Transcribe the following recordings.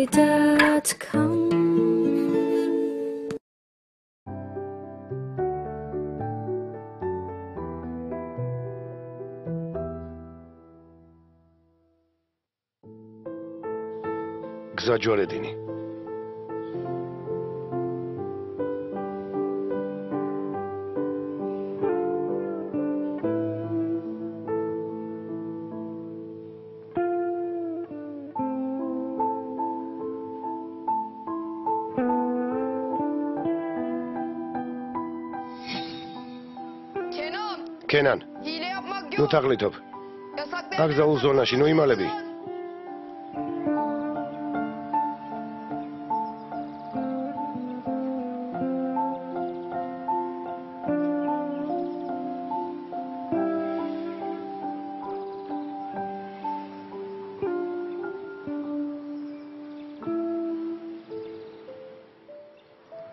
GoGaDGG.com გზაჯვარედინი Kenan, hile yapmak yok. nu taqlitop. Yasakları Agzaul zonashi nu imalები.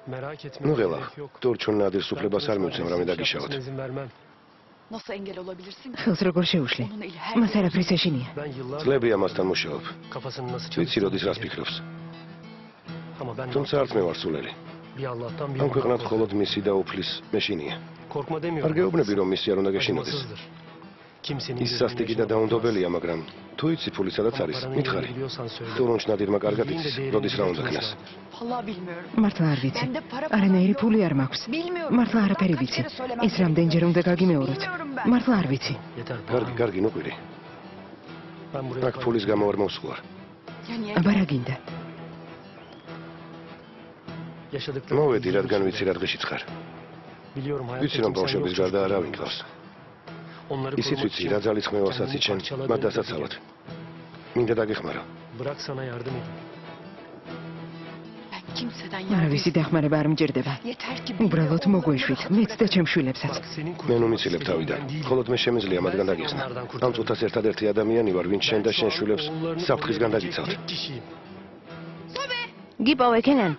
Merak etme. Nu ღელა, თორჩონ ნადირს უფლებას არ მივცემ რამე დაგიშავოთ. izin vermem. nasıl engel olabilirsin ki? ხელს როგორ შეუშლი? Onun eli her მას არაფრის ეშინია. Ben yıllar წლები ამასთან მუშაობ. kafasını nasıl ვიცი çalıştığını როდის რას ფიქრობს. Ama ben თუმცა არც მე ვარ სულელი. bir Allah'tan bir ამ ქვეყნად korkmaz. მხოლოდ მისი და უფლის მეშინია. Korkma არ demiyorum. გეუბნები რომ მისი არ უნდა გეშინოდეს. Acımasızdır. Kimsenin ის სასტიკი და დაუნდობელია, მაგრამ თუ იცი ფული სადაც არის, მითხარი. თურონჩ ნადირმა კარგად იცის, როდის რა უნდა ქნას. Vallahi bilmiyorum. მართლა არ ვიცი. Ben de para არანაირი ფული არ მაქვს. Bilmiyorum. მართლა არაფერი ვიცი. ეს რამდენჯერ უნდა გაგიმეოროთ. მართლა არ ვიცი. Yeter. კარგი, ნუ ყვირი. Ben buraya აქ ფულის გამო არ მოვსულა. Ya niye? აბა რა გინდა? yaşadıklarım. მოვედი, რადგან ვიცი რა დღეში ცხარ. Biliyorum hayatta ვიცი რომ kimsen ბავშვების yok, გარდა çocuklar არავინ var. გყავს. Onları ისიც korumak ვიცი için რა ძალის ხმევასაც kendimi იჩენ, parçaladım, მათ დასაცავად. მინდა დაგეხმარო. Bırak sana yardım edeyim. Ben kimseden არა yardım ვისი დახმარება არ მჭირდება. Yeter ki უბრალოდ მოგგვეშვით, მეც და ჩემ შვილებსაც. Bak senin მე ნუ მიცილებ თავიდან. მხოლოდ მე შემიძლია მათგან დაგიხსნა. ამ წუთას ერთადერთი ადამიანი ვარ, ვინც შენ და შენ შვილებს საფრთხისგან დაგიცავთ. tek kişiyim. გიპოვე კენან.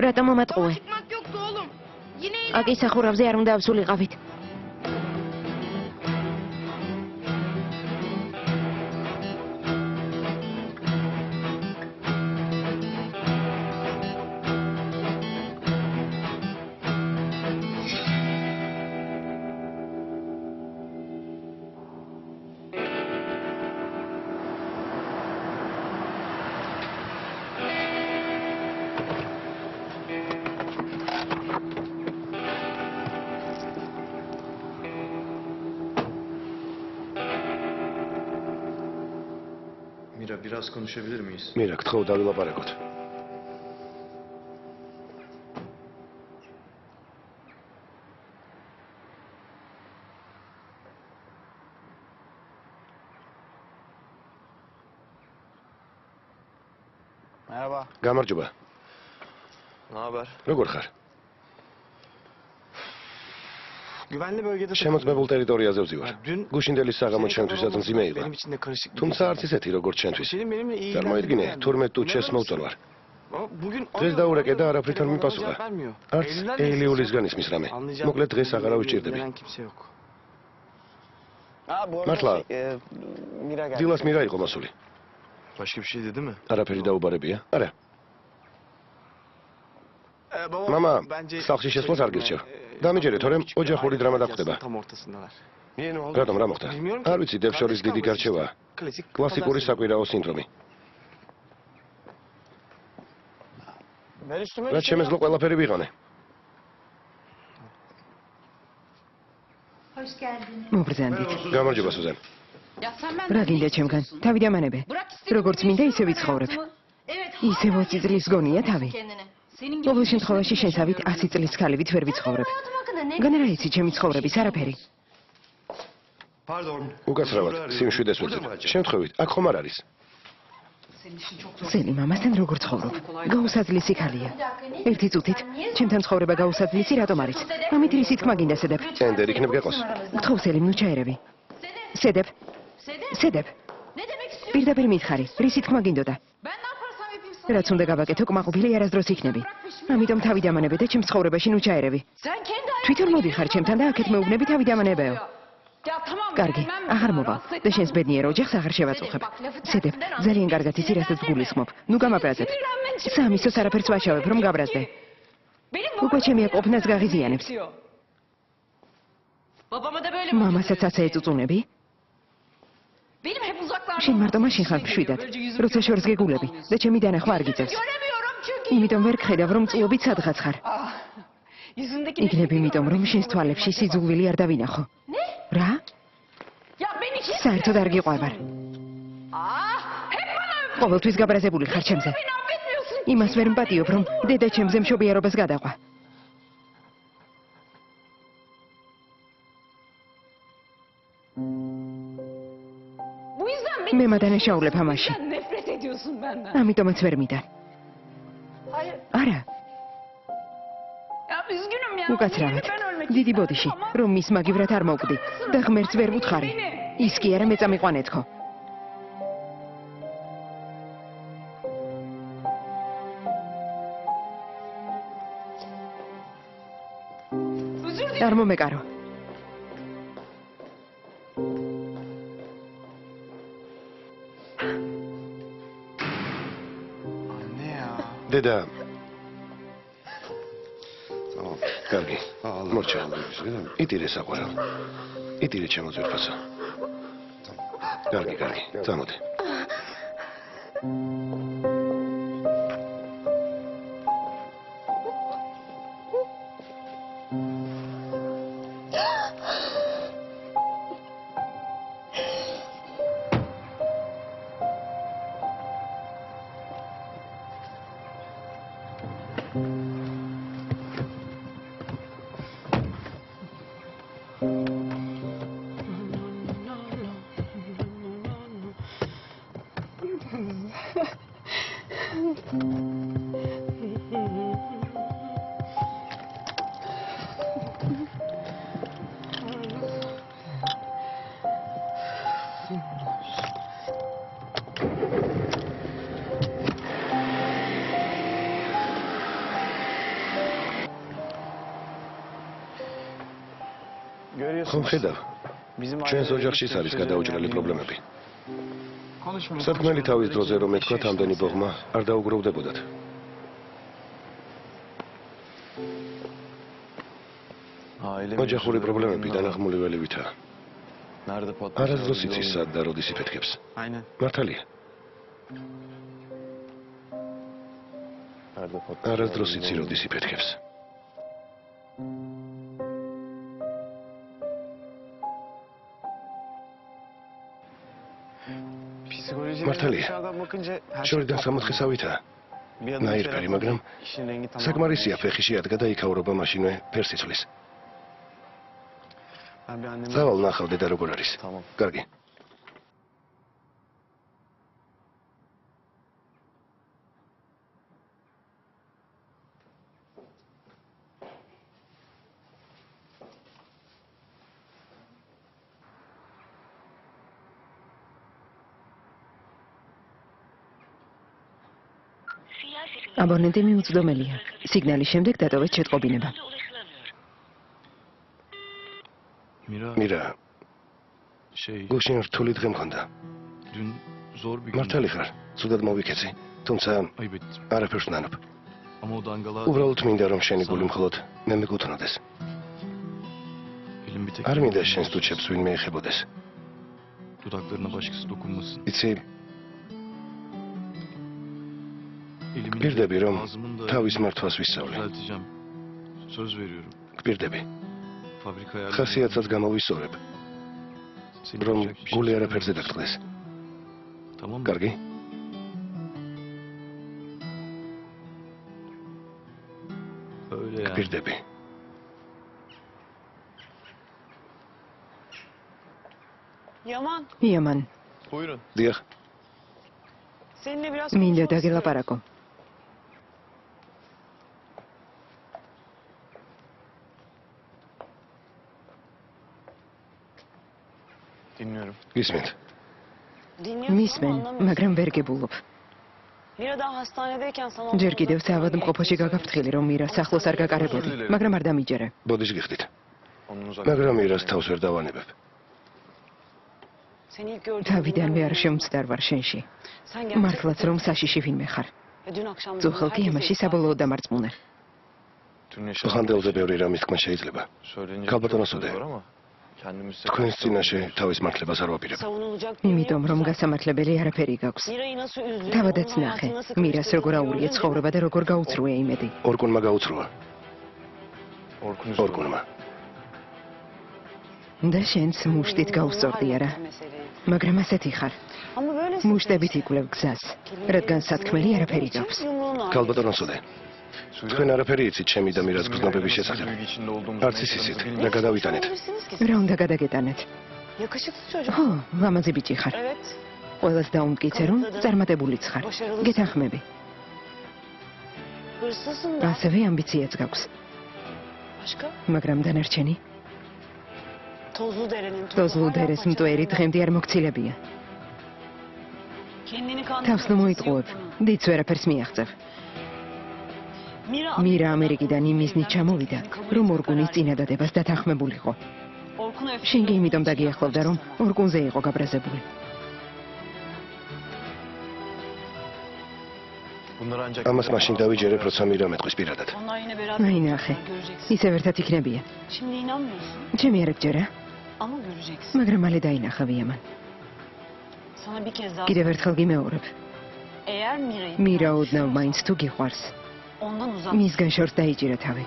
რატომ მომატყუე? Çıkmak yoktu oğlum. Yine აკი სახურავზე არ უნდა ავსულიყავით. Mira, biraz konuşabilir miyiz? მირა, გთხოვ დავილაპარაკოთ. Merhaba. გამარჯობა. Ne haber? როგორ ხარ? Güvenli bölgede შემოწმებულ ტერიტორიაზე ვზივარ. Dün გუშინდელის საღამო ჩვენთვისაც მძიმე იყო. benim için de karışık. თუმცა არც ისეთი როგორც ჩვენთვის. Senin benimle iyi წარმოიდგინე, 12 თუთჩეს მოვწონვარ. Bugün დღეს დაურეკე და არაფრით არ მიპასუხა. vermiyor. არც ეილიულისგან ისმის რამე. მოკლედ დღეს აღარა ვიჭირდები. Gelen kimse yok. მართლა, Mira geldi. დილას მირა იყო მოსული. Başka bir şey dedi mi? არაფერი დაუბარებია? არა. Baba, მამა, bence სახლში შესვლას არ გირჩევ. დამიჯერე, თორემ ოჯახური დრამა დახვდება. Tam ortasındalar. რატომ რა მოხდა? არ ვიცი, დებს შორის დიდი გარჩევაა. Klasik. კლასიკური საკვირაო სინდრომი. Ver üstüme. რაც შემეძლო ყველაფერი ვიღანე. მობრძანდით. გამარჯობა, სუზან. Ya sen ben რა გინდა ჩემგან? თავი დამანებე. როგორც მინდა ისე ვიცხოვრებ. ისე 20 წლის გონია თავი. ყოველ შემთხვევაში შესავით 100 წლის ქალივით ვერ ვიცხოვრებ. გან რა იცი ჩემი ცხოვრების არაფერი. Pardon. უკაცრავად, სიმშვიდეს ვეცებ. შემთხვევით, აქ ხომ არ არის? სელი მამასთან როგორ ცხოვრობ? გაუსაძლისი ქალია. ერთი წუთით, ჩემთან ცხოვრება გაუსაძლისი რატომ არის? ამით რისი თქმა გინდა სედებ? ენდერ იქნებ გეყოს. გთხოვ სელი, ნუ ჩაერევი. სედებ. სედებ. პირდაპირ მითხარი, რისი თქმა გინდოდა? Ben ne yaparsam yapayım sana. რაც უნდა გავაკეთო, კმაყოფილი არასდროს იქნები. ამიტომ თავი დამანებე და ჩემს ცხოვრებაში ნუ ჩაერევი. Sen kendi თვითონ მოდიხარ ჩემთან და აქეთ მეუბნები თავი დამანებეო. კარგი, აღარ მოვა და შენს ბედნიერ ოჯახს აღარ შევაწუხებ. ცედებ, ძალიან კარგად იცი, რასაც გულისხმობ. ნუ გამაბრაზებ. სამისოს არაფერს ვაშავებ, რომ გაბრაზდე. უკვე ჩემი ყოფნას გაღიზიანებს. მამასაც ასე ეწუწუნები? შენ მარტო მაშინ ხარ მშვიდად, როცა შორს გეგულები და ჩემი დანახვა არ გიწევს. იმიტომ ვერ გხედავ, რომ წლობით სადღაც ხარ. იქნებ იმიტომ, რომ შენს თვალებში სიძულვილი არ დავინახო. რა? საერთოდ არ გიყვარვარ. ყოველთვის გაბრაზებული ხარ ჩემზე. იმას ვერ მპატიობ, რომ დედა ჩემზე მშობიარობას გადაყვა. მე მადანაშაულებ ამაში. ამიტომაც ვერ მიდარ. არა. უკაცრავად. დიდი ბოდიში, რომ მის მაგივრად არ მოვკვდი და ღმერთს ვერ ვუთხარი. ის კი არა მეწამიყვანეთქო. არ მომეკარო. დედა, Tamam. კარგი. Allah. მორჩა. Güzel. იტირე საყვარელ. იტირე ჩემო ძვირფასო. კარგი, კარგი. წამოდი. ხომ ხედავ? ჩვენს ოჯახშიც არის გადაუჭრელი პრობლემები. სათქმელი თავის დროზე რომ ეთქვათ, ამდენი ბოღმა არ დაუგროვდებოდათ. ოჯახური პრობლემები დანაღმული ველივითაა. არასდროს იცის სად და როდის იფეთქებს. Aynen. მართალია. არასდროს იცი როდის იფეთქებს. Martalia. შორიდან სამოთხესავითაა. ნაირფერი, მაგრამ საკმარისია ფეხი შეადგა და იქაურობა მაშინვე ფერს იცვლის. წავალ ნახავ დედა როგორ არის. Tamam. კარგი. აბონენტი მიუწვდომელია. სიგნალის შემდეგ დატოვეთ შეტყობინება. მირა, გუშინ რთული დღე მქონდა. Dün zor bir gün. მართალი ხარ, ცუდად მოვიქეცი. თუმცა Ayıp ettim. არაფერს ვნანობ. Ama o dangalar უბრალოდ მინდა რომ შენი გული მხოლოდ მე მეკუთვნოდეს. elim bir tek არ მინდა შენს ტუჩებს ვინმე ეხებოდეს. dudaklarına başkası dokunmasın. იცი, Elimin გპირდები რომ ağzımın da თავის მართვას ვისწავლე. düzelteceğim. Söz veriyorum. გპირდები, Fabrika ayarlarını ხასიათსაც გამოვისწორებ, seni რომ yapacak bir şey გული yok. არაფერზე დაგწყდეს. Tamam mı? კარგი? Öyle yani. გპირდები. Yaman, იამან, Buyurun. დიახ, seninle biraz მინდა konuşmak istiyorum. დაგელაპარაკო. Dinliyorum. გისმენთ. Dinliyorum მისმენ, ama anlamıyorum. მაგრამ ვერ გებულობ. Mira daha hastanedeyken sana... ჯერ კიდევ საავადმყოფოში გაგაფრთხილი, რომ მირას ახლოს არ გაკარებოდი, მაგრამ არ დამიჯერე. ბოდიშ გიხდით. Onun uzak. მაგრამ ირას თავს ვერ დავანებებ. Seni ilk gördüğüm თავიდანვე არ günden შემწდარ ვარ შენში. Sen gerçekten მართლაც რომ საშიში ვინმე ხარ. ve dün akşam წუხელთი ამაში საბოლოო დამარწმუნე. Dün yaşadığım ხანდელზე ბევრი რამის თქმა შეიძლება. söyleyince Kalbatan çok Asude. var ama kendimi size თქვენს წინაშე თავის მართლებას არ ვაპირებ. savunulacak იმიტომ რომ გასამართლებელი არაფერი გაქვს. Mira'yı nasıl üzdüğünü, თავადაც onun ნახე, hayatını nasıl მირას როგორ karıştırdığını აურია gördün ცხოვრება და როგორ გაუწრუე იმედი. ორკუნმა გაუწრუა. Orkun üzüldü. ორკუნმა. და შენც მუშტით გაუსწორდი არა, meseleyi. მაგრამ ასეთი ხარ. Ama böyle მუშტებით იკვლევ გზას, რადგან სათქმელი არაფერი გაქვს. ქალბატონ ასოდე. თქვენ არაფერი იცით ჩემი და მირას გზნობების შესახებ. Duygu içinde olduğumuzu არც ne ის იცით yaşadığımızı და bilmiyoruz. გადავიტანეთ. რა უნდა გადაგეტანეთ? Yakışıklı çocuk. ხო, ლამაზი ბიჭი ხარ. Evet. ყველას დაუმტკიცე რომ წარმატებულიც ხარ. გეთანხმები. Hırsızsın da. ასევე ამბიციაც გაქვს. Başka? მაგრამ დანარჩენი, Tozlu derenin tozu დოზლუ hala დერეს მტვერი paçalarında. დღემდე არ მოგცილებია. Kendini თავს ნუ kandırmak მოიტყუებ, დიდს ვერაფერს მიაღწევ. მირა ამერიკიდან იმიზნით ჩამოვიდა, რომ ორგუნის წინადადებას დათანხმებულიყო. შენგი იმიტომ დაგიახლოვდა, რომ ორგუნზე იყო გაბრაზებული. Bunları ancak ამას მაშინ დავიჯერებ, როცა მირა მეტყვის პირადად. Onlar yine beraber აი ნახე, göreceksin. ისევ ერთად იქნებიან. Şimdi inanmıyorsun ჩემი არ გჯერა, ama göreceksin. მაგრამ მალე დაინახავია მან. Sana bir kez daha კიდევ ერთხელ გიმეორებ, eğer Mira'yı მირა ოდნავ მაინც თუ გიყვარს, ondan uzak მისგან შორს დაიჭირა თავი.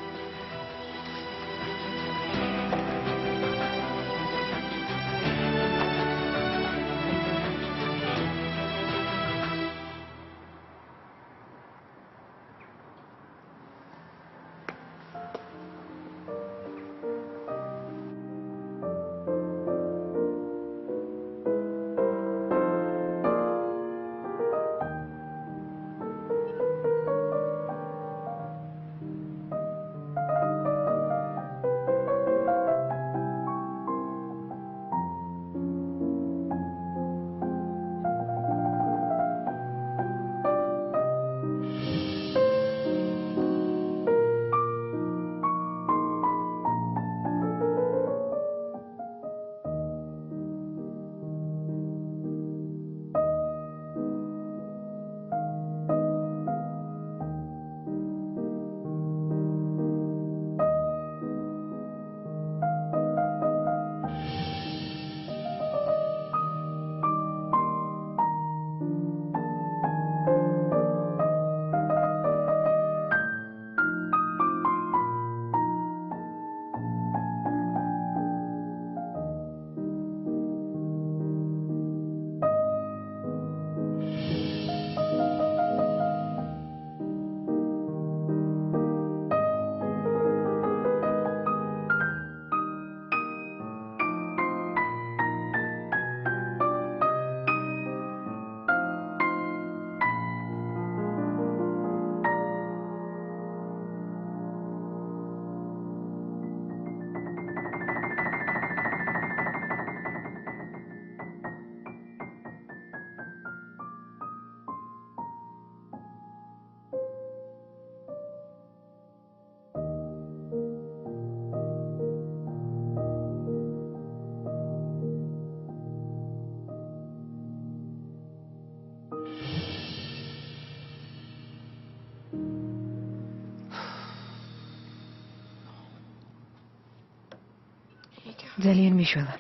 ძალიან მიშველა.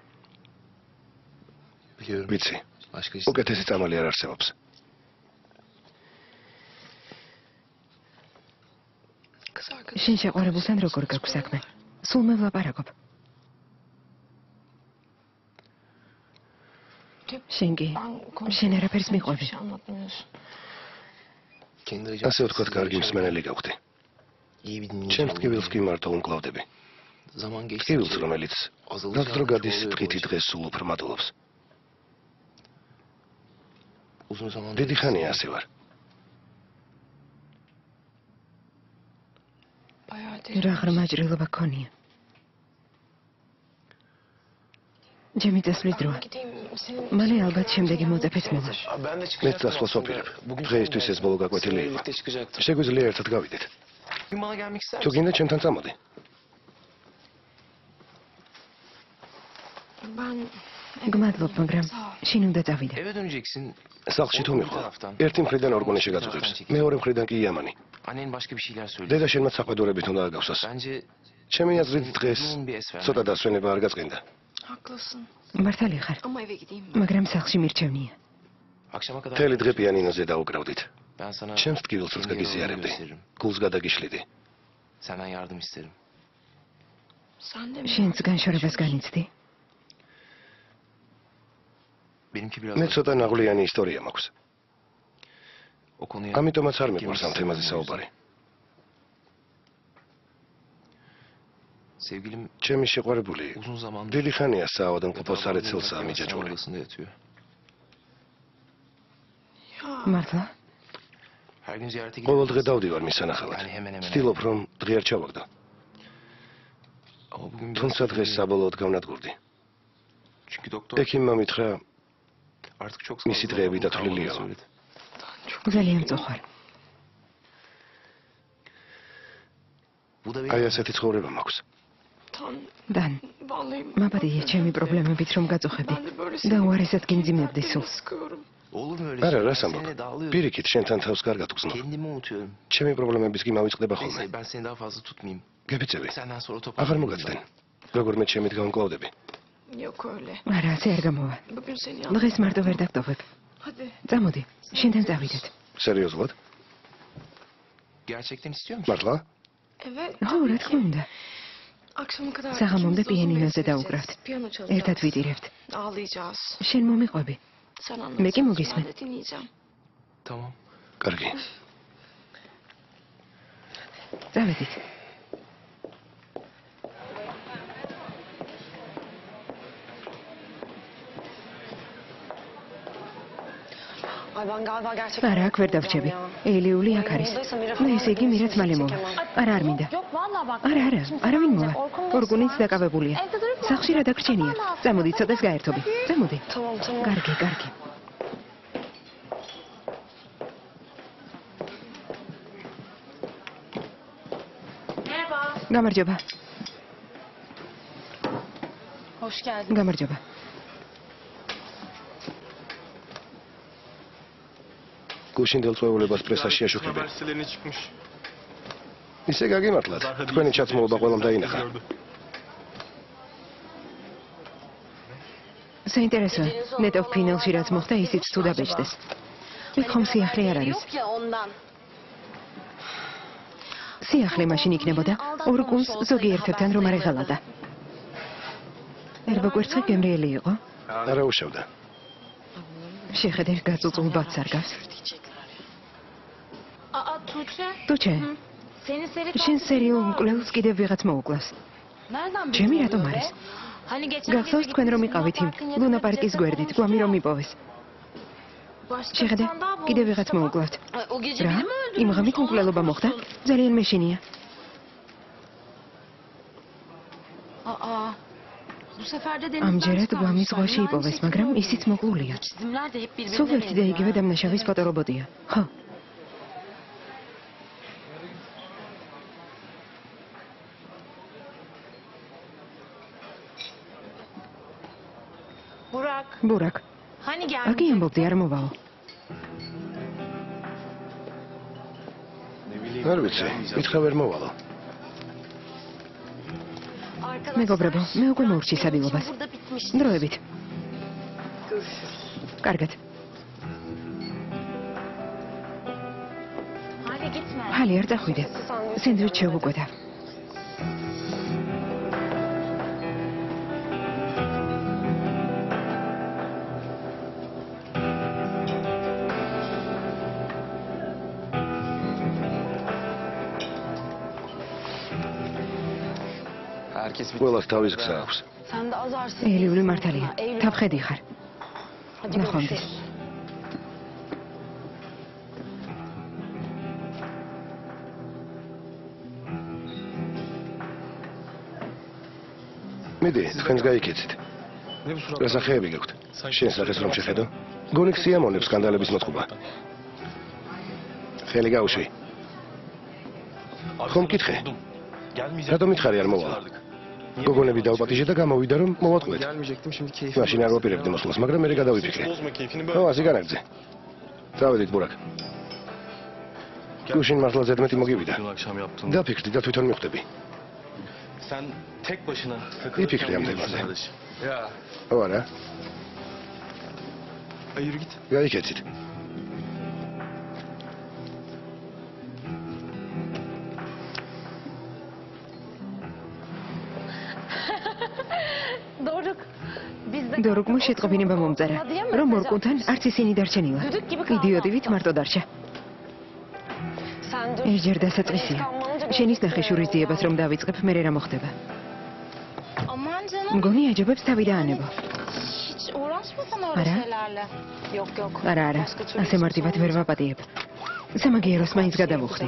ვიცი. უკეთესი წამალი არ არსებობს. შენ შეყვარებულთან როგორ გაქვს საქმე? სულ მე ვლაპარაკობ. შენგი, შენ არაფერს მიყვები. ასე ვთქვათ, კარგი მსმენელი გავხდი. ჩემს ტკივილს კი მარტო უმკლავდები. ტკივილს, რომელიც დრო გადის დღითი დღეს სულ უფრო მადლობს. დიდი ხანია ასე ვარ. რა ღრმაჭრილობა გქონია. ჩემი წასვლის დროა. მალე ალბათ შემდეგი მოწაფეც მოვა. მეც დასვლას ვაპირებ. დღეისთვის ეს ბოლო გაკვეთილი იყო. შეგვიძლია ერთად გავიდეთ. თუ გინდა ჩემთან წამოდი. გმადლობ, მაგრამ შინ უნდა წავიდე. Eve döneceksin. სახლში თუ მიყვა, ერთი მხრიდან ორგონი შეგაწყვეტს, მეორე მხრიდან კი იამანი. Annen başka bir şeyler söyledi. დედა შენმა საყვედურებით უნდა აგავსოს. Bence ჩემი აზრით დღეს uzun bir es vermedi. ცოტა დასვენება არ გაწყინდა. Haklısın. მართალი ხარ, Ama eve gideyim. მაგრამ სახლში მირჩევნია. Akşama kadar მთელი დღე პიანინოზე დაუკრავდით. ben sana ჩემს ტკივილსაც გაგიზიარებდი. გულს გადაგიშლიდი. senden yardım isterim. Sen de mi? შენც განშორებას განიცდი? Benimki biraz მე ცოტა ნაღვლიანი ისტორია მაქვს. o konuya ამიტომაც არ მიყვარს ამ თემაზე საუბარი. sevgilim ჩემი შეყვარებული uzun zamandır დიდი ხანია საავადმყოფოს სარეცელსა მიჯაჭვული. odasında yatıyor. მართლა? Her gün ziyarete ყოველ დღე gidiyoruz. დავდივარ მის სანახავად. Yani hemen hemen. ვცდილობ რომ დღე არ ჩავაგდო. Ama bugün biraz თუმცა დღეს საბოლოოდ გავნადგურდი. çünkü doktor ექიმმა მითხრა, artık çok მისი დღეები დათვლილია. söyledi. ძალიან მწუხარ. Bu da აი benim ასეთი ცხოვრება მაქვს. Tan, დან, vallahi მაბადია ჩემი პრობლემებით რომ გაწუხებდი და უარესად გინძიმებდი სულს. sıkıyorum. olur mu öyle არა, şey? რას Ben ამბობ? seninle dağılıyorum. პირიქით, შენთან თავს კარგად ვგზნო. Kendimi unutuyorum. ჩემი პრობლემების კი მავიწყდება ხოლმე. Neyse ben seni daha fazla tutmayayım. გებიწევი. Senden sonra აღარ toparlanırım. მოგაცდენ. როგორმე ჩემით გამკლავდები. Yok öyle. არა, ასე არ გამოვა. Bugün seni დღეს მარტო ვერ დაგტოვებ. Hadi. წამოდი, შენთან წავიდეთ. სერიოზულად? Gerçekten istiyor musun? მართლა? Evet. ხო, რა თქმა უნდა. Akşama kadar საღამომდე ikimiz de uzun პიანინოზე bir დაუკრავთ. Piyano çalacağız. ერთად ვიტირებთ. Ağlayacağız. შენ მომიყვები. Sen Me kim o anlatsın. gismi? Ben de dinleyeceğim. Tamam. კარგი. წავედით. Ay ben galiba gerçekten... არა, აქ ვერ დავრჩები. ელიული აქ არის. ნუ ესე იგი მირაც მალე მოვა. არა, არ მინდა. Yok vallahi bak. არა, არა, არავინ მოვა. Orkun'da ორგუნიც დაკავებულია. Evde durup სახლში რა დაგრჩენია? წამოდი, ცოტას გაერთობი. წამოდი. Tamam tamam. კარგი, კარგი. გამარჯობა. Hoş geldin. გამარჯობა. გუშინდელ წვეულებას პრესაში აშუქებენ. ისე გაგიმართლათ. თქვენი ჩაცმულობა ყველამ დაინახა. საინტერესოა. ნეტო ფინალში რაც მოხდა, ისიც თუ დაბეჭდეს. იქ ხომ სიახლე არ არის. Yok ya ondan. სიახლე მაშინ იქნებოდა ორგუნს ზოგიერთებთან რომ არ ეღალადა. ერბა კვერცხი გემრიელი იყო. არა უშავდა. შეხედე გაწუწულ ბათს არ გავს. Aa Tuğçe. ტუჩე, Senin seri შენ სერიულ მკვლელს კიდევ ვიღაც მოუკლავს. Nereden ჩემი bildin რატომ böyle? არის? Hani geçen გახსოვს თქვენ რომ იყავით იმ ლუნა პარკის გვერდით, გვამი რომ იპოვეს. შეხედე, კიდევ ვიღაც მოუკლავთ. O gece რა? beni mi öldürdün? იმ ღამით მკვლელობა მოხდა? ძალიან მეშინია. Aa. Bu sefer de denizden ამჯერად გვამი çıkarmışlar. ზღვაში Yani იპოვეს, şekilde მაგრამ oldu. ისიც მოკლულია. Çizimler de hep birbirine სულ ერთი და იგივე დამნაშავის ფოტორობოტია. ხო. Burak. ბურაკ, Hani აგი gelmeyecek? ამბობდი არ მოვალო. არ ვიცი, მითხრა ვერ მოვალო. მეგობრებო, მე უკვე მოვრჩი სადილობას. Burada bitmiş. დროებით. Görüşürüz. კარგად. Hadi gitme. ჰალი არ წახვიდე. სენდვიჩი შევუკვეთა. Herkes bir ყველას თავის გზა აქვს. Sen de azarsın. ელიული მართალია. თაფხედი ხარ. Hadi ნახვამდის. görüşürüz. მიდი, თქვენს გაიქეცით. გასახეები გაქვთ. შენ სახეს რომ შეხედო? გონი ქსიამონებს სკანდალების მოწყობა. ხელი გაუშვი. ხომ მკითხე? რატომ მითხარი არ მოვალ? გოგონები დავპატიჟე და გამოვიდა რომ მოვატყუეთ. Gelmeyecektim şimdi keyfim. მაშინ არ ვაპირებდი მოსვლას, მაგრამ მე გადავიფიქრე. Bozma keyfini ო, ასე განაგძე. წავედით ბურაკ. გუშინ მართლა ზედმეტი მოგივიდა. Dün akşam yaptığın. დაფიქრდი და თვითონ მიხვდები. Sen tek başına İpikli hem de takılırken bazen. kardeşim. Ya. ო, არა. Ay yürü git. გაიქეცით. Doruk. Bizde დორუკმა შეტყობინება მომწერა, რომ მორკუნთან არც ისინი დარჩენილა. იდიოტივით მარტო დარჩა. Sen dur. ერთჯერ დასაწყისია. შენის ნახე შურის ძიებას რომ დავიწყებ, მე რა მოხდება. Aman canım. მგონი აჯობებს თავი დაანებო. Hiç uğraşmasan öyle Ara. şeylerle. Yok yok. არა, არა. Başka türlü ასე მარტივად ვერ ვაპატიებ. სამაგიეროს მაინც გადავუხდი.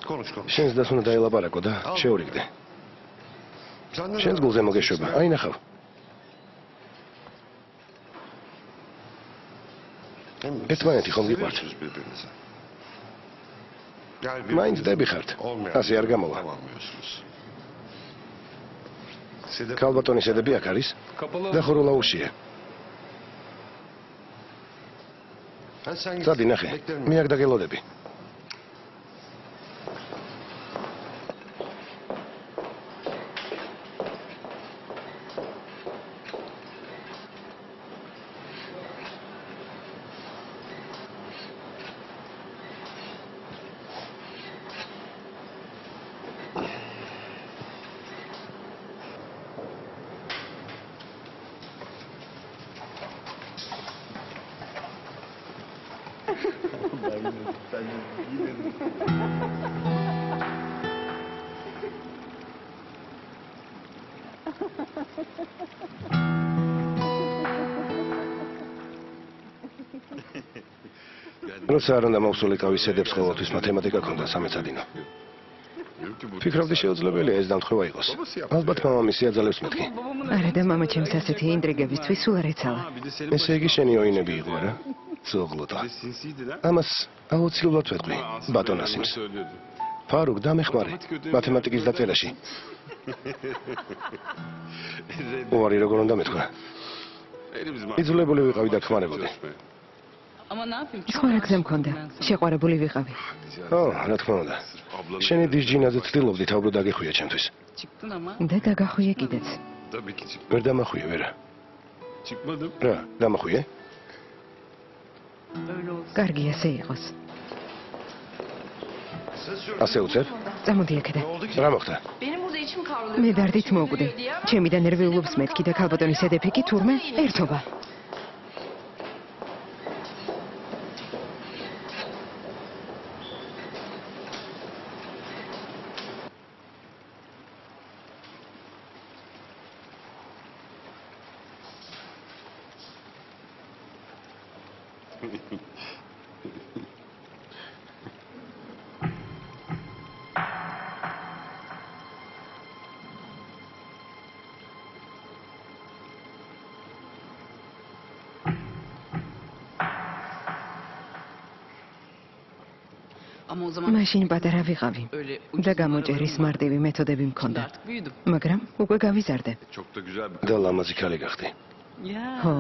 Konuş konuş. შენს დას უნდა დაელაპარაკო და შეურიგდე. Senden შენს გულზე მოგეშვება. აი ნახავ. ერთმანეთი ხომ გიყვართ? birbirinize. Gel მაინც დები ხართ. ასე არ გამოვა. Anlamıyorsunuz. Sedef ქალბატონის ედები აქ არის და ხოროლაუშია. sen git. წადი ნახე. Beklerim. მე აქ დაგელოდები. როცა არ უნდა მოვსულიყავი სედებს ყოველთვის მათემატიკა ქონდა სამეცადინო. ფიქრობდი შეუძლებელია ეს დამთხევა იყოს. ალბათ მამამისი აძალებს მეთქი. არა და მამა ჩემს ასეთი ინტრიგებისთვის სულ არ ეცალა. ესე იგი შენი ოინები იყო რა? ზოგლოტა. ამას აუცილებლად ვეთქვი ბატონასიმს. ფარუკ დამეხმარე მათემატიკის დაწერაში. უარი როგორ უნდა მეთქვა? იძულებული ვიყავი დათქმარებოდი. სხვა რა გზა მქონდა? შეყვარებული ვიყავი. ო, რა თქმა უნდა. შენი დისჯინაზე ცდილობდი თავბრუ დაგეხვია ჩემთვის. და დაგახვიე კიდეც. Tabii ki çıkmadım. ვერ დამახვიე ვერა. Çıkmadım. რა, დამახვიე? კარგი ასე იყოს. ასე უწევ? წამოდი აქედან. რა მოხდა? Benim burada içim kavruluyor. მე დარდით მოვკვდი. ჩემი და ნერვიულობს მეთქი და ქალბატონის ედები კი თურმე ერთობა. მაშინ პატარა ვიყავი და გამოჭერის მარტივი მეთოდები მქონდა. მაგრამ უკვე გავიზარდე. Çok da güzel bir და ლამაზი ქალი გახდი. ხო,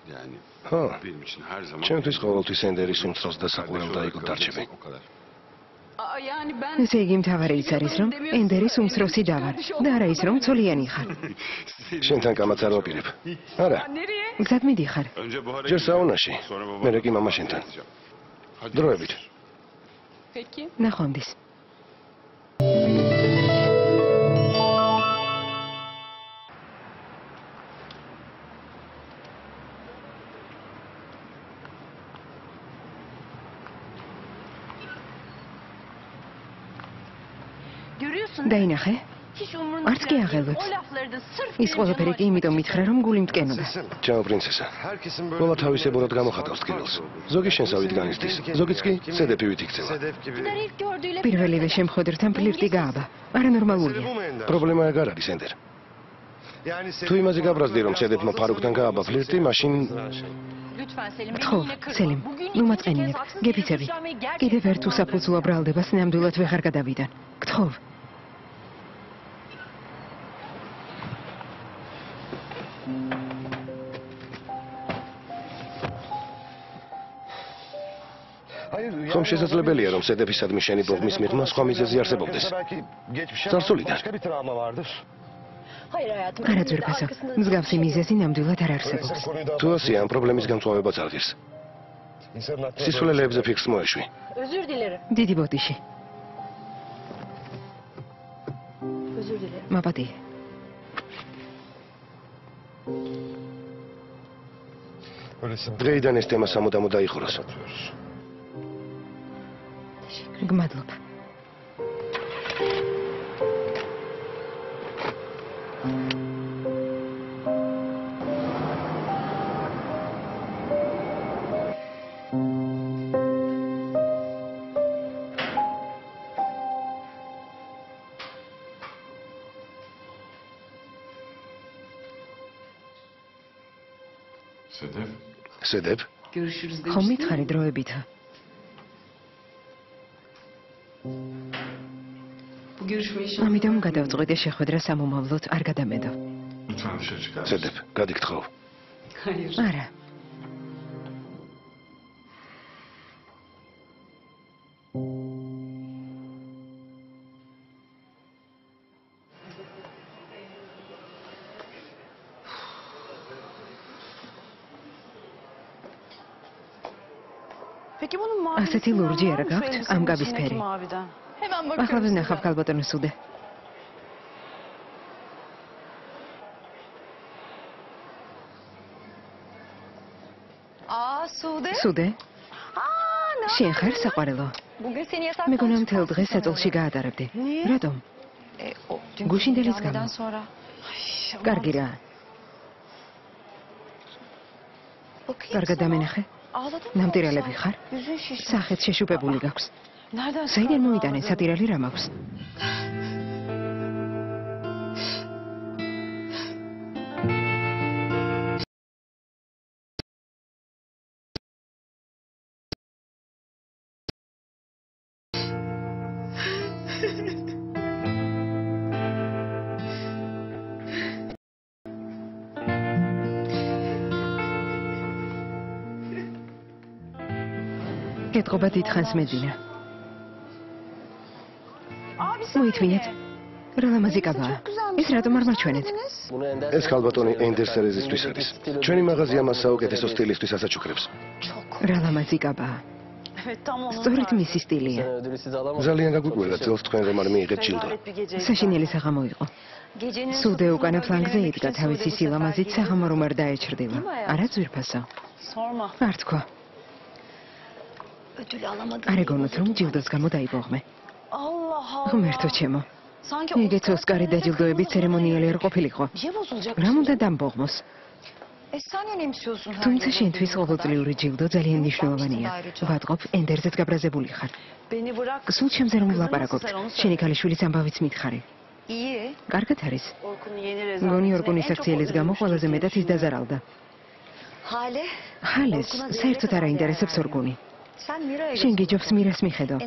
yani. ხო, Benim için her zaman. ჩემთვის ყოველთვის ენდერის უმცროს და საყურელ დაიგო დარჩები. O kadar. ესე იგი მთავარი ის არის, რომ ენდერის უმცროსი დავარ და არა ის, რომ ცოლიანი ხარ. შენთან კამაც არ ვაპირებ. არა, გზად მიდიხარ. Önce Buhar'a ჯერ საუნაში, sonra baba. მერე კი მამა შენთან. Hadi დროებით. ნახვამდის. Görüyorsun. დაინახე? არც კი აღელვებს. ის ყველაფერი კი იმიტომ მითხრა, რომ გული მტკენოდა. ჩაო პრინცესა. ყველა თავისებურად გამოხატავს ტკივილს. ზოგი შენსავით განიცდის, ზოგიც კი სედეფივით იქცევა. პირველივე შემხვედრთან ფლირტი გააბა. არანორმალურია. პრობლემა ეგ არ არის, ენდერ. თუ იმაზე გაბრაზდი, რომ სედეფმა ფარუკთან გააბა ფლირტი, მაშინ გთხოვ, სელიმ, ნუ მაწყენინებ, გეფიცები. კიდევ ერთ უსაფუძვლო ბრალდებას ნამდვილად ვეღარ გადავიდან. გთხოვ. ხომ შესაძლებელია, რომ სედეფისადმი შენი ბოღმის მიღმა სხვა მიზეზი არსებობდეს. წარსულიდან. არა ძვირფასო, მსგავსი მიზეზი ნამდვილად არ არსებობს. თუ ასე, ამ პრობლემის განსხვავებაც არ ღირს. სისულელეებზე ფიქრს მოეშვი. დიდი ბოდიში. მაპატი. დღეიდან ეს თემა სამუდამოდ დაიხუროს. გმადლობ. სედეფ? ხომ მითხარი დროებით? ამიტომ გადავწყვიტე შეხვედრა სამომავლოდ არ გადამედო. სედეფ, გადიგთხოვ. არა. ასეთი ლურჯი არა გაქვთ ამ გაბისფერი. ახლა ვნახავ ქალბატონო სუდე. სუდე? შენ ხარ საყვარელო? მეგონა მთელ დღეს საწოლში გაატარებდი. რატომ? გუშინდელის გამო. კარგი რა. კარგად დამენახე? ნამტირალები ხარ? სახეთ შეშუპებული გაქვს. საიდან მოიტანე სატირალი რა მაქვს? კეთობა დიდხანს მეძინა. მოითმინეთ, რა ლამაზი კაბაა. ეს რატომ არ მაჩვენეთ? ეს ქალბატონი ენდერ სერეზისთვის არის. ჩვენი მაღაზია მას საუკეთესო სტილისტვის ასაჩუქრებს. რა ლამაზი კაბაა. სწორედ მისი სტილია. ძალიან გაგვიკვირდა წელს თქვენ რომ არ მიიღეთ ჯილდო. საშინელი საღამო იყო. სუდე უკანა ფლანგზე იდგა თავისი სილამაზით საღამო რომ არ დაეჩრდილა. არა ძვირფასო. არ თქვა. არ ეგონოთ რომ ჯილდოს გამო დაიბოღმე. ღმერთო ჩემო. იგეც ოსკარი დაჯილდოების ცერემონიალი არ ყოფილიყო. რა უნდა დამბოღმოს? თუმცა შენთვის ყოველწლიური ჯილდო ძალიან მნიშვნელოვანია. ვატყობ, ენდერზეც გაბრაზებული ხარ. სულ ჩემზე რომ ვლაპარაკობთ, შენი ქალიშვილის ამბავიც მითხარი. კარგად არის. გონი ორკუნის აქციელის გამო ყველაზე მეტად ის დაზარალდა. ჰალეს საერთოდ არ აინტერესებს ორკუნი. შენ გიჯობს მირას მიხედო.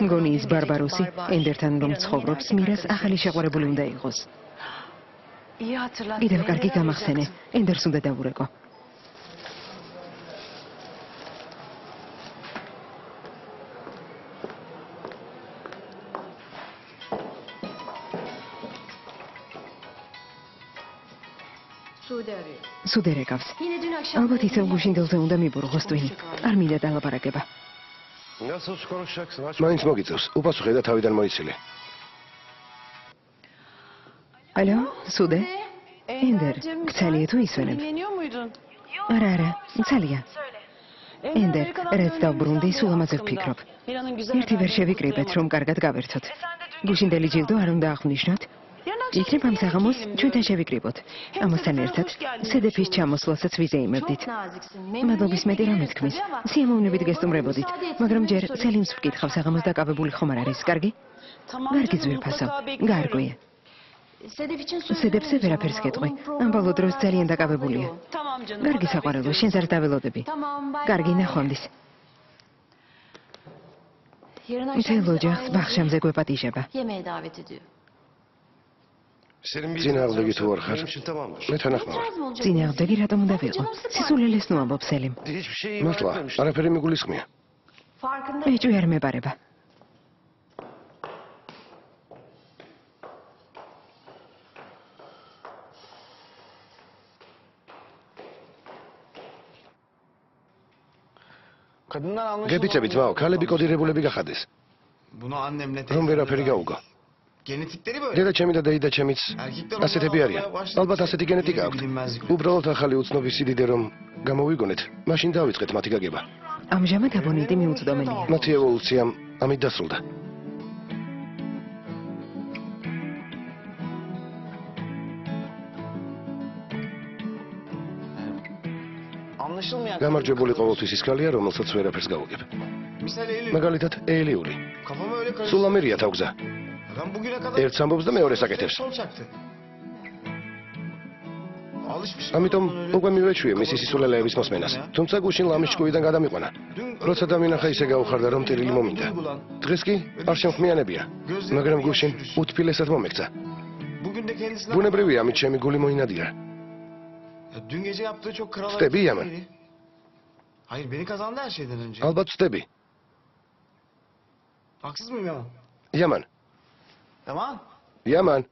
გონი ის ბარბაროსი, ენდერთან რომ ცხოვრობს, მირას ახალი შეყვარებული უნდა იყოს. კიდევ კარგი გამახსენე, ენდერს უნდა დავურეკო. სუდე რეკავს. ალბათ ისევ გუშინდელზე უნდა მიბურღოს ტვინი. არ მინდა დალაპარაკება. მაინც მოგიწევს, უპასუხე და თავიდან მოიცილე. ალო, სუდე? ენდერ, გცალია თუ ისვენებ? არა, მცალია. ენდერ, რაც დავბრუნდი, სულ ამაზე ვფიქრობ. ერთი ვერ შევიკრიბეთ, რომ კარგად გავერთოთ. გუშინდელი ჯილდო არ უნდა აღნიშნოთ? იქნებ ამ საღამოს ჩვენთან შევიკრიბოთ. ამასთან ერთად სედეფის ჩამოსვლასაც ვიზეიმებდით. მადლობის მეტი რამე თქმის. სიამოვნებით გესტუმრებოდით, მაგრამ ჯერ სელიმს ვკითხავ საღამოს დაკავებული ხომ არ არის, კარგი? კარგი ძვირფასო, გარკვეა. სედეფზე ვერაფერს გეტყვი. ამ ბოლო დროს ძალიან დაკავებულია. კარგი საყვარელო, შენს არ დაველოდები. კარგი ნახვამდის. მთელ ოჯახს ბახშამზე გვეპატიჟება. წინააღმდეგი თუ არ ხარ? მე თანახმოვარ. წინააღმდეგი რატომ უნდა ვიყო? სისულელეს ნუ ამბობ სელიმ. მართლა, არაფერი მიგულისხმია. ეჭვი არ მეპარება. გეპიცებით, მაო, ქალები კოდირებულები გახადეს. რომ ვერაფერი გაუგო. დედა ჩემი და დეიდა ჩემიც ასეთები არიან. ალბათ ასეთი გენეტიკა აქვთ. უბრალოდ ახალი უცნობის სიდიდე რომ გამოვიგონეთ, მაშინ დავიწყეთ მათი გაგება. ამჟამად აბონენტი მიუწვდომელია. მათი ევოლუციამ ამით დასრულდა. გამარჯვებული ყოველთვის ის ქალია, რომელსაც ვერაფერს გაუგებ. მაგალითად, ელიური. სულ ამერია თავგზა. ერთს ამბობს და მეორეს აკეთებს. ამიტომ უკვე მივეჩვიე მისი სისულელეების მოსმენას. თუმცა გუშინ ლამის ჭკუიდან გადამიყვანა. როცა დამინახა ისე გაუხარდა, რომ ტირილი მომინდა. დღეს კი არ შემხმიანებია, მაგრამ გუშინ უთფილესად მომექცა. ბუნებრივია, ამით ჩემი გული მოინადირა. Stები, Yaman. Hayır, beni kazandı her şeyden önce. ალბათ ვწდები. Haksız mıyım Yaman? Yaman. Yaman? Yaman.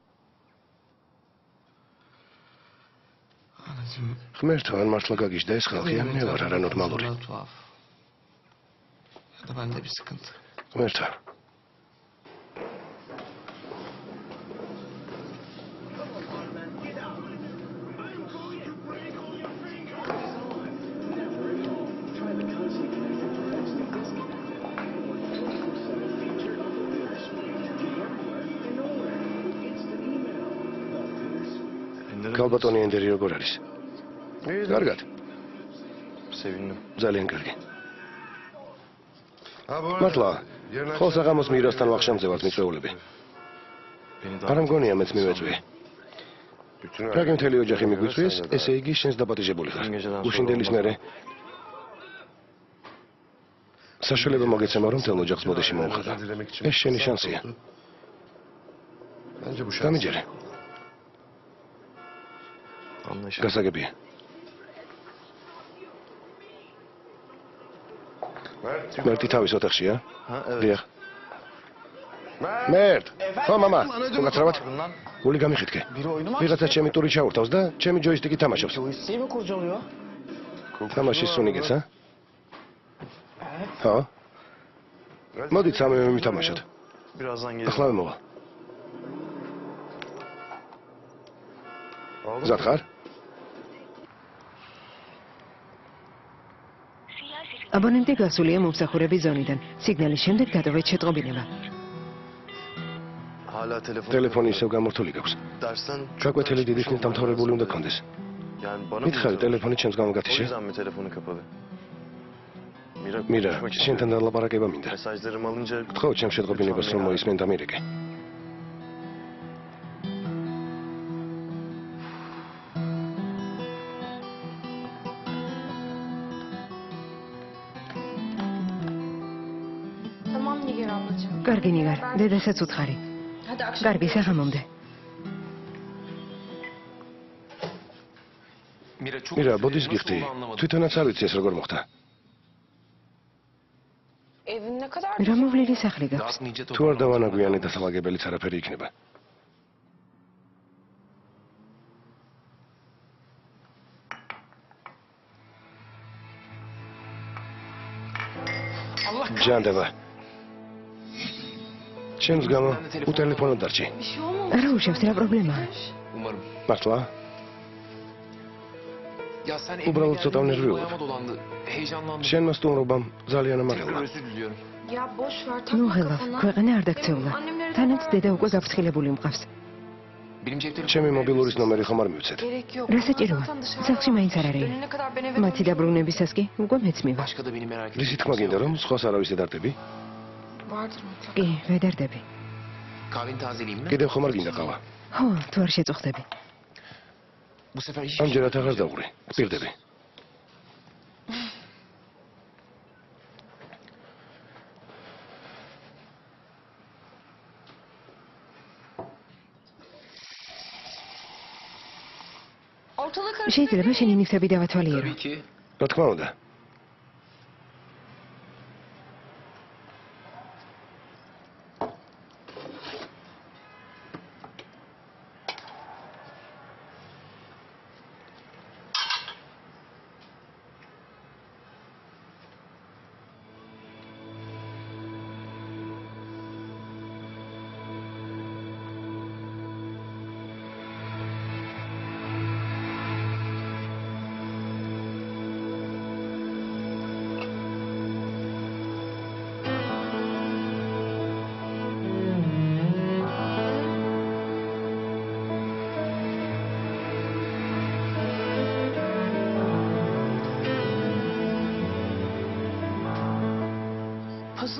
Anacığım. ღმერთო, ან მართლა გაგიჟდა ეს ხალხი, ან მე ვარ არანორმალური. Tuhaf. Ya da bende bir sıkıntı. ღმერთო. Kalbatoni Enderi როგორ არის? კარგად. Sevindim. ძალიან კარგი. მართლა, ხო საღამოს მიროსთან ვახშამზე ვართ მიწვეულები. არ მგონია მეც მივეწვიე. რა გემთელი ოჯახი მიგვიწვიეს, ესე იგი შენს დაპატიჟებული ხარ. უშინდელის მერე საშუალება მოგეცემა რომ თელ ოჯახს ბოდიში მოუხადა. ეს შენი შანსია. გამიჯერე. გასაგებია. მერტი თავის ოთახშია? დიახ. მერტ! ხო, მამა, თუ გაცრავად? გული გამიხითქე. ვიღაცა ჩემი ტური ჩაურთავს და ჩემი ჯოისტიკი თამაშობს. თამაშის სუნიგეც, ა? ხო? მოდით სამივე მითამაშოთ. ახლავე მოვა. მზად ხარ? აბონენტი გასულია მომსახურების ზონიდან. სიგნალის შემდეგ გადავეც შეტყობინება. ტელეფონი ისევ გამორთული გაქვს. გაკვეთილი დიდი ხნით დამთავრებული უნდა გქონდეს. მითხარი ტელეფონი ჩემს გამოგათიშე. მირა, შენთან დალაპარაკება მინდა. გთხოვ ჩემს შეტყობინებას რომ მოისმენ და მირეკე. კარგი ნიგარ, დედასაც უთხარი. კარგი, საღამომდე. მირა, ბოდის გიხდი. თვითონაც არ ვიცი ეს როგორ მოხდა. რა მოვლილი სახლი გაქვს? თუ არ დავანაგვიანე დასალაგებელიც არაფერი იქნება. ჯანდება. ჩემს გამო უტელეფონო დარჩი. რა უშევს, რა პრობლემაა? მართლა? უბრალოდ ცოტა ნერვიულობ. შენმა სტუმრობამ ძალიან ამაღლა. ნუ ღელავ, ქვეყანა არ დაქცეულა. თანაც დედა უკვე გაფრთხილებული მყავს. ჩემი მობილურის ნომერი ხომ არ მივცეთ? რა საჭიროა? სახლში მაინც არ არის. მათი დაბრუნებისას კი უკვე მეც მივა. რისი თქმა გინდა რომ სხვას არავის ედარტები? კი, ვედარდები. კიდევ ხომ არ გინდა ყავა? ხო, თუ არ შეწუხდები. ამჯერად აღარ დავღვრე. გპირდები. შეიძლება შენი ნივთები დავათვალიერო. რა თქმა უნდა.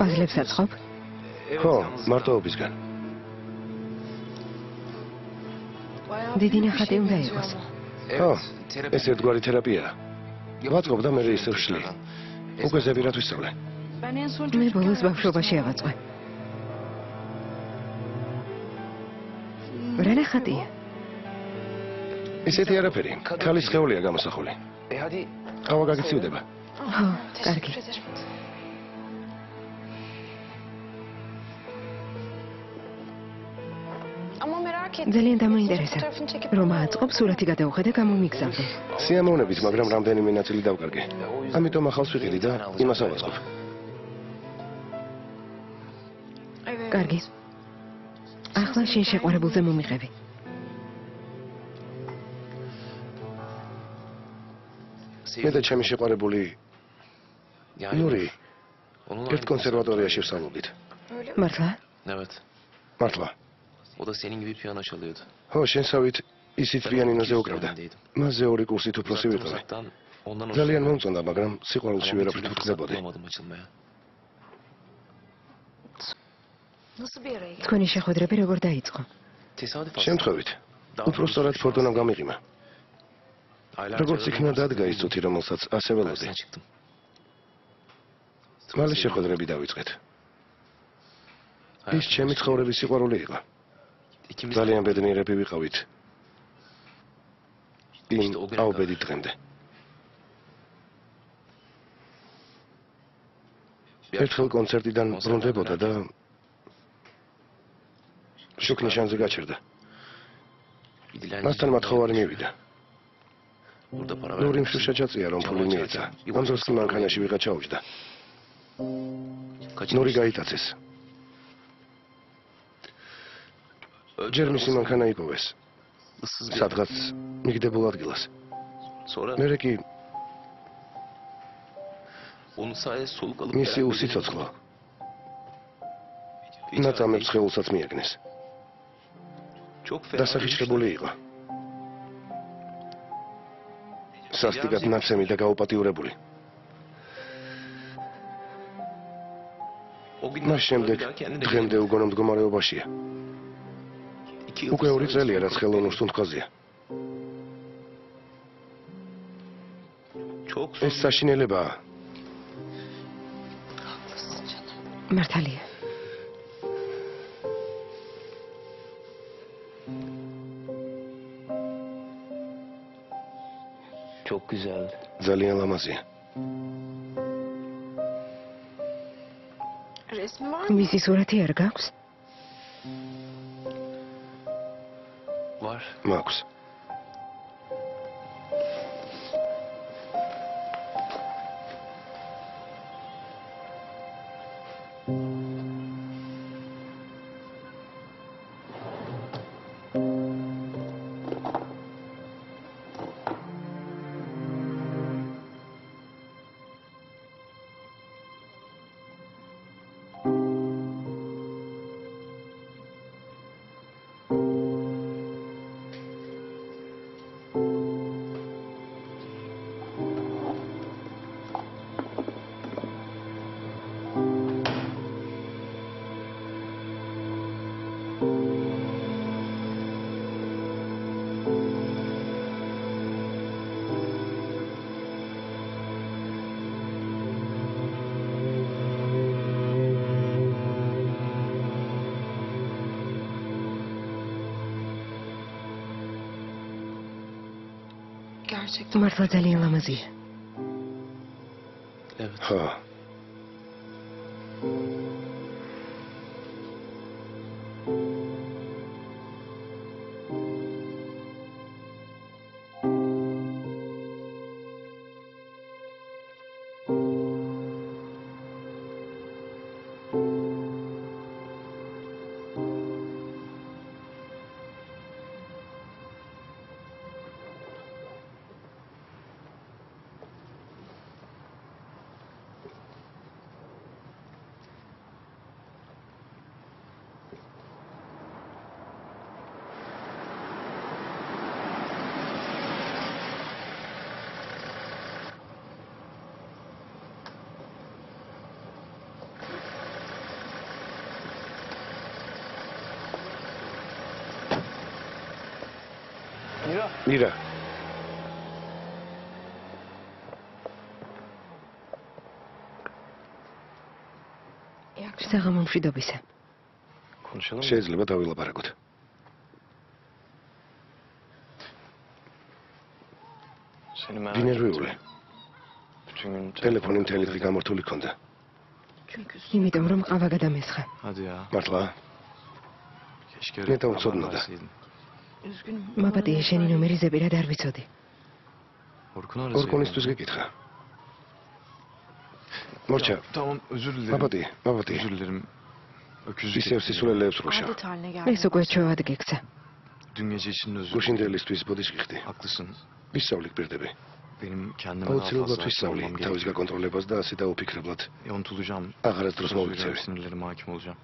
პაზლებს აწყობ? ხო, მარტოობისგან. დიდი ნახატი უნდა იყოს. ხო, ეს ერთგვარი თერაპიაა. ვაწყობ და მე ის ვშლი. უკვე ზებირად ვისწავლე. მე ბოლოს ბავშვობაში ავაწყე. რა ნახატია? ისეთი არაფერი. ქალის სხეულია გამოსახული. ყავა გაგიციუდება. ხო, კარგი. ძალიან დამოინტერესა. რომ აწყობ, სურათი გადაუხედე, გამომიგზავნე. სიამოვნებით, მაგრამ რამდენიმე ნაწილი დავკარგე. ამიტომ ახალს ვიყიდი და იმას ავაწყობ. კარგი. ახლა შენ შეყვარებულზე მომიღები. მე და ჩემი შეყვარებული ნური ერთ კონსერვატორიაში ვსწავლობდით. მართლა? მართლა. O da senin gibi piyano çalıyordu. ხო, შენსავით ისიც პიანინოზე უკრავდა. მასზე ორი კურსით უფროსი ვიყავი. Ondan ძალიან მომწონდა, მაგრამ სიყვარულში ვერაფრით ვთქდებოდი. bulamadım açılmaya. თქვენი შეხვედრები როგორ დაიწყო? Tesadüf შემთხვევით. უფრო სწორად ფორტუნამ გამიღიმა. როგორც იქნა დადგა ის წუთი, რომელსაც ასე ველოდი. Karşısına çıktım. მალე შეხვედრები დავიწყეთ. ის ჩემი ცხოვრების სიყვარული იყო. İkimiz ძალიან ბედნიერები ვიყავით. იმ აუბედით დღემდე. ერთხელ კონცერტიდან ბრუნდებოდა და შუქნიშანზე გაჩერდა. მასთან მათხოვარი მივიდა. Burada para ნურიმ შუშაჭაწია რომ ფული მიეცა. ამ დროს კი მანქანაში ვიღაც ჩაუჯდა. ნური გაიტაცეს. ჯერ მისი მანქანა იპოვეს. ıssız bir სადღაც მიგდებულ ადგილას. Sonra მერე კი onun sayesinde soluk alıp მისი უსიცოცხლო ნაწამებს ხელსაც მიაგნეს. çok fena დასახიჩრებული იყო. სასტიკად ნაცემი და გაუპატიურებული. O gün მას შემდეგ დღემდე უგონო მდგომარეობაშია. უკვე 2 წელია რაც ხელოვნურ სტუნთქოზია. çok ეს საშინელებაა. მართალია. çok güzel. ძალიან ლამაზია. მისი სურათი არ გაქვს? Var. მაქვს. gerçekten. მართლა ძალიან ლამაზია. Evet. ხო. მირა. საღამო მშვიდობისა. Konuşalım mı? შეიძლება დავილაპარაკოთ. Seni merak დინერვეული. ettim. Bütün gün ტელეფონი მთელი დღე გამართული ქონდა. იმიტომ რომ ყავა გადამესხა. Hadi ya. მართლა? Keşke Ne öyle tavuk haber sorunu da. verseydin. Üzgünüm. მაპატია შენი ნომერი ზეპირად არ ვიცოდი. Orkun arasaydı. ორკონისთვის გეკითხა. მორჩა, Tamam özür dilerim. მაპატი. Özür dilerim. Öküzlük ისევ ettim. სისულელეებს როშა. Adet haline geldi. ეს უკვე ჩვევად გიქცა. Dün gece için de özür dilerim. გუშინდელისთვის ბოდიში ხდი. Haklısın. ვისწავლი გპირდები. Benim kendime daha აუცილებლად fazla hakim ვისწავლი olmam თავის gerekiyor. გაკონტროლებას და ასე დაუფიქრებლად. Unutulacağım. აღარასდროს Özür dilerim, მოვიქცევი. sinirlerime hakim olacağım.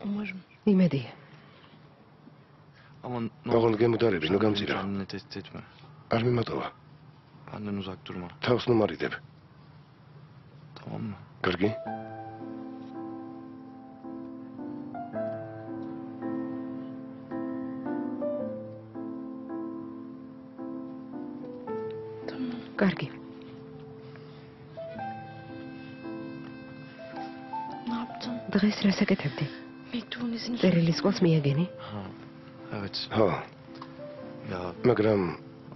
Umarım. იმედია. Ama ne ოღონდ olur გემუდარები, ნუ sen beni გამწირა. kendine tehdit etme. არ მიმატოვა. Benden uzak durma. თავს ნუ მარიდებ. Tamam mı? კარგი? კარგი. Ne yaptın? დღეს რას აკეთებდი? Mektubun izini წერილის ყოლს მიაგენი? Ha. Evet. ხო, Ya მაგრამ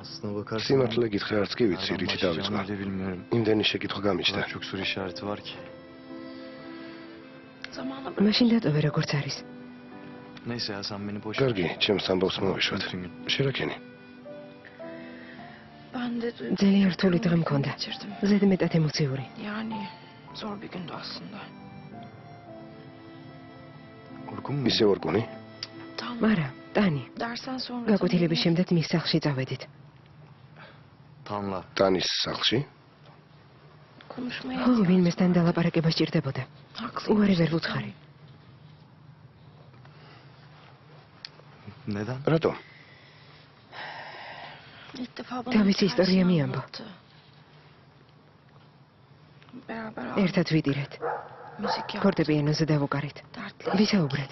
aslına bakarsan სიმართლე გითხრა არც კი ვიცი, nereden რითი başlayacağımı დავიწყო. bile bilmiyorum. იმდენი შეკითხვა O გამიჩნდა. kadar çok soru işareti var ki. zamanla მაშინ დატოვე როგორც არის. Neyse ya sen beni boş კარგი, ჩემს ამბავს მოვიშვათ. Bütün gün. შერაქენი. ben de ძალიან რთული დღე მქონდა. geçirdim. ზედმეტად ემოციური. Yani zor bir gündü aslında. Orkun mu? ისე ორკუნი? Tam მარა, ტანი. dersen sonra გაკუთილების შემდეგ მის სახლში წავედით. Tanla. ტანის სახლში? konuşmaya ხო, ვინმესთან დალაპარაკება სჭირდებოდა. haklısın. უარი ვერ ვუცხარი. Neden? რატომ? İlk defa bana Tabii ki hikayesini historia mi ama? anlattı. Beraber ერთად ვიდირეთ. müzik yaptık. ფორტეპიანოზე დავუკარით. Dertli. ვისაუბრეთ.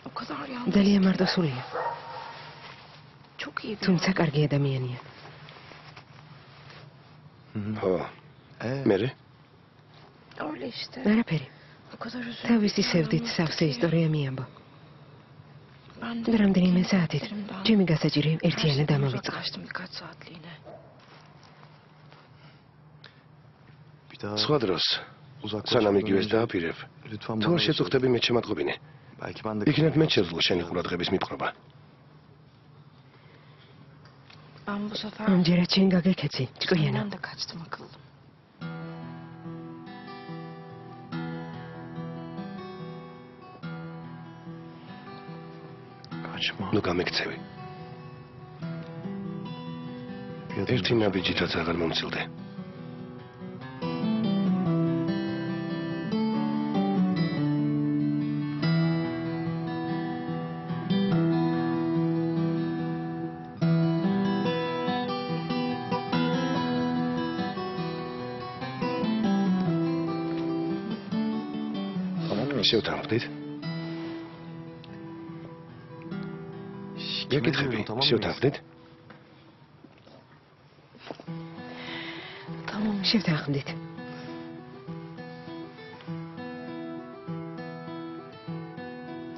O kadar yalnız. ძალიან მარტოსულია. Çok iyi bir თუმცა კარგი ადამიანია. ხო, Ee, მერე? Öyle işte. არაფერი. O kadar üzüldüm. თავისი სევდით სავსე ისტორია მიამბო. Ben რამდენიმე საათით Elimden. ჩემი გასაჭირი ერთიანად Her şeyden ამოვიწყა. uzaklaştım birkaç saatliğine. bir daha სხვა დროს, uzaklaşmadan სანამ იგივეს önce დააპირებ, lütfen თუ bana არ da შეწუხდები söyle. მე შემატყობინე. Belki ben de იქნებ მე kırılmam. შეძლო შენი ყურადღების მიპყრობა. Ben bu sefer ამჯერად შენ გაგექეცი, ჭკვიანა. senden de kaçtım akıllım. Kaçma. ნუ გამეკცევი. Bir adım ერთი ნაბიჯითაც აღარ მომცილდე. Tamam mı? შევთანხმდით? Kime გეკითხები, diyorum, tamam mı? შევთანხმდით? Tamam. შევთანხმდით.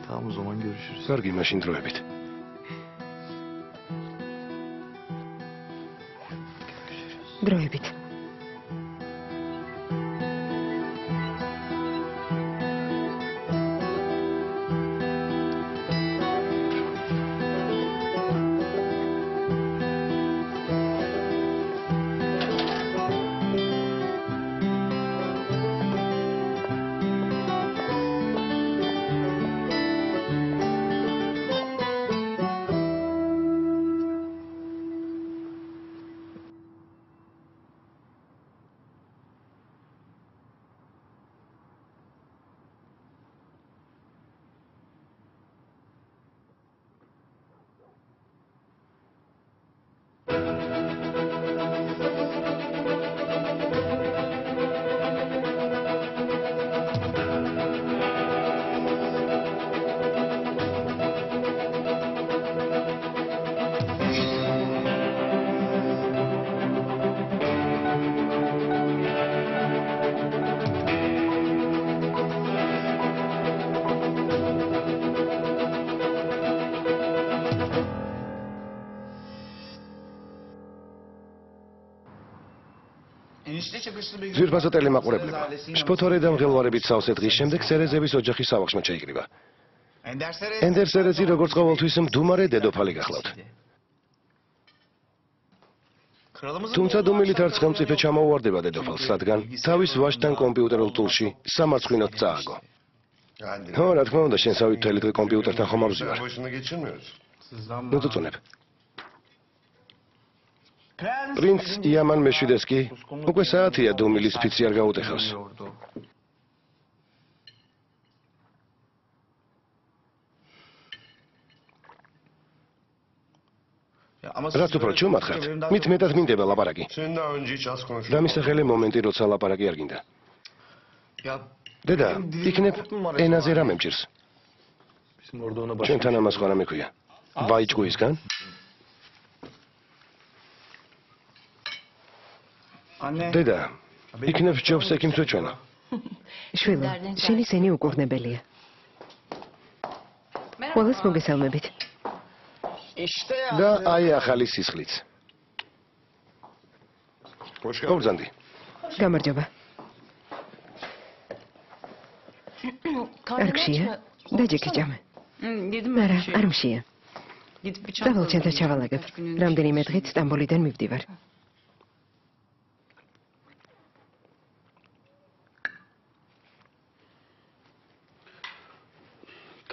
Tamam o zaman görüşürüz. კარგი, მაშინ დროებით. დროებით. ძვირფასო ტელემაყურებლებო, შფოთორე და მღელვარებით სავსე დღის შემდეგ სერეზების ოჯახი სავახშმა ჩაიკრიბა. ენდერ სერეზი როგორც ყოველთვის მდუმარე დედოფალი გახლავთ. თუმცა დუმილით არც ხელმწიფე ჩამოუვარდება დედოფალს, რადგან თავის ვაჟთან კომპიუტერულ ტულში სამარცხინოდ წააგო. ხო, რა თქმა უნდა, შენსავით მთელი დღე კომპიუტერთან ხომ არ ვზივარ. ნუ წუწუნებ. პრინც იამან მეშვიდესკი უკვე საათია დუმილის ფიცი არ გაუტეხავს. რაც უფრო ჩუმად ხართ, მით მეტად მინდება ლაპარაკი. დამისახელე მომენტი, როცა ლაპარაკი არ გინდა. დედა, იქნებ ენაზე რა მემჭირს? ჩვენთან ამას ხო არ მექვია. ვაიჭკუისგან? დედა, იქნებ ჯობს ექიმსო ჩვენა. შვილო, შენი სენი უკურნებელია. ყველას მოგესალმებით. და აი ახალი სისხლიც. გობრძანდი. გამარჯობა. არ გშია? დაჯექიჭამე. არა, არ მშია. დავალ ჩემთან ჩავალაგებ. რამდენიმე დღით სტამბოლიდან მივდივარ.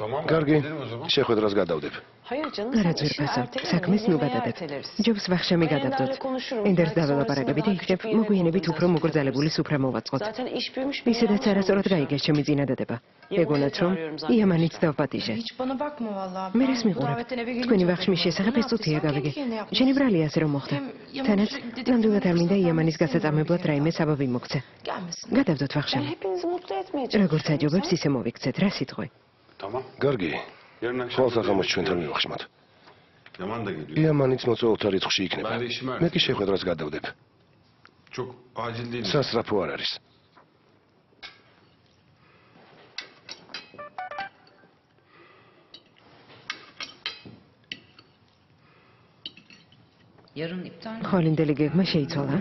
კარგი, შეხვედრას გადავდებ. არა ძვირფასო, საქმეს ნუ გადადებ. ჯობს ვახშამი გადავდოთ. ენდერს დაველაპარაკები და იქნებ მოგვიანებით უფრო მოგრძალებული სუფრა მოვაწყოთ. ისედაც არასწორად გაიგეს ჩემი წინადადება. ეგონაც რომ იამანიც დავპატიჟე. მე რას მიყურებ? თქვენი ვახშმის შესახებ ეს წუთია გავიგე. შენი ბრალია ასე რომ მოხდა. თანაც ნამდვილად არ მინდა იამანის გასაწამებლად რაიმე საბაბი მოგცე. გადავდოთ ვახშამი. როგორც აჯობებს ისე მოვიქცეთ, რა სიტყვი? კარგი. ხოლ სახამოს ჩვენთან მივახშმოთ. იამანიც მოწვეულთა რიცხვში იქნება. მე კი შეხვედრას გადავდებ. სასწრაფო არ არის. ხოლინდელი გეგმა შეიცვალა?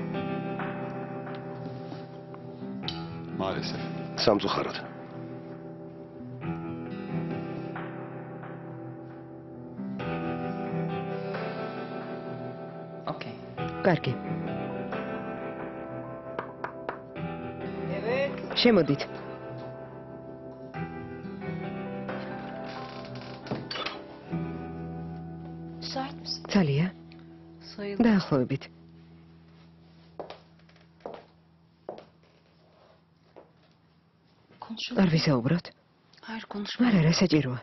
მaalesef. სამწუხაროდ. კარგი. შემოდით. ცალია? დაახლოებით. არ ვისაუბროთ? არა, რა საჭიროა?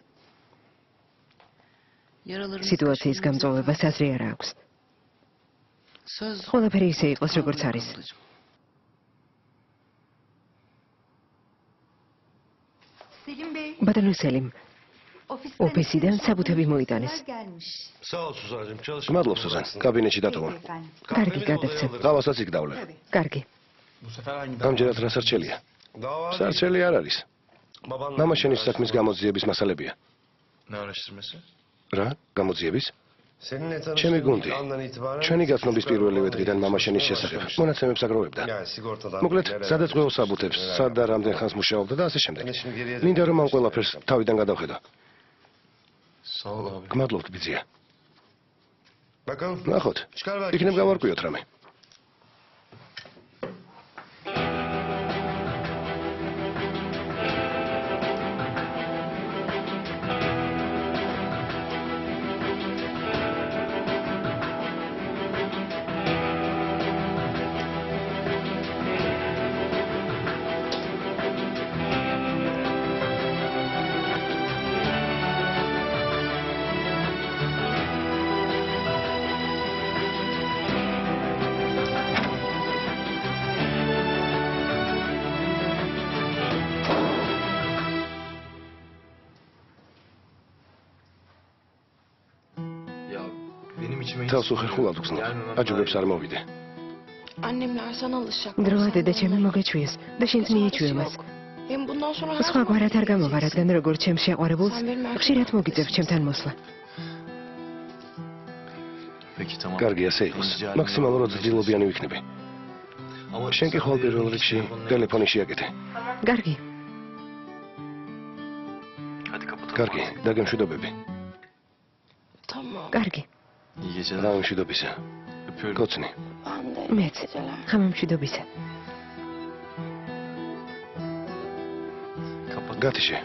სიტუაციის გამწვავებას აზრი არ აქვს. ყველაფერი ისე იყოს, როგორც არის. ბატონო სელიმ, ოფისიდან საბუთები მოიტანეს. მადლობ სუზან, კაბინეტში დატოვა. კარგი, გადავცემ. ყავასაც იქ დავლებ. კარგი. ამჯერად რა სარჩელია? სარჩელი არ არის. მამა შენის საქმის გამოძიების მასალებია. რა? გამოძიების? ჩემი გუნდი ჩვენი გაცნობის პირველივე დღიდან მამაშენის შესახებ მონაცემებს აგროვებდა. მოკლედ, სადაც ყველს აბუთებს, სად და რამდენ ხანს მუშაობდა და ასე შემდეგ. მინდა რომ ამ ყველაფერს თავიდან გადავხედო. გმადლობთ, ბიძია. ნახოთ. იქნებ გავარკვიოთ რამე. თავს უხერხულად ვგზნობ. აჯობებს არ მოვიდე. Annemler sana alışacak. დროა დედაჩემი მოგეჩვიეს და შენც მიეჩვიე მას. Hem bundan sonra her სხვა გვარად არ გამოვა, რადგან როგორც ჩემს შეყვარებულს ხშირად მოგიწევს ჩემთან მოსვლა. კარგი, ასე იყოს. მაქსიმალურად ძილობიანი ვიქნები. შენ კი ხვალ პირველ რიგში ტელეფონი შეაკეთე. კარგი, კარგი, დაგემშვიდობები. Tamam. კარგი. გამშვიდობისა. კოცნი. Ben de. მეც. ხამემშვიდობისა. გათიშე.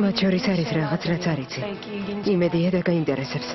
მათ შორის არის რაღაც, რაც არ იცი. იმედია და გაინტერესებს.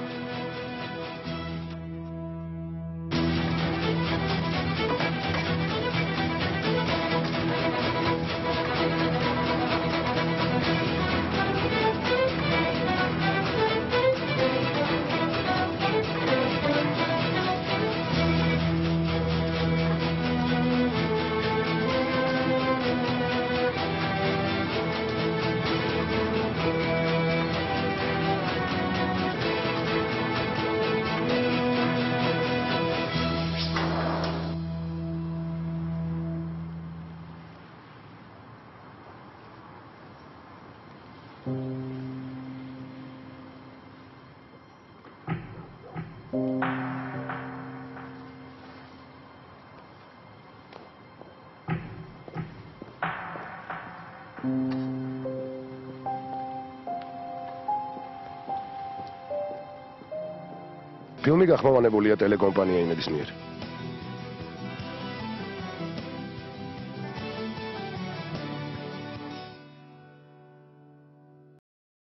ფილმი გახმოვანებულია ტელეკომპანია იმედის მიერ.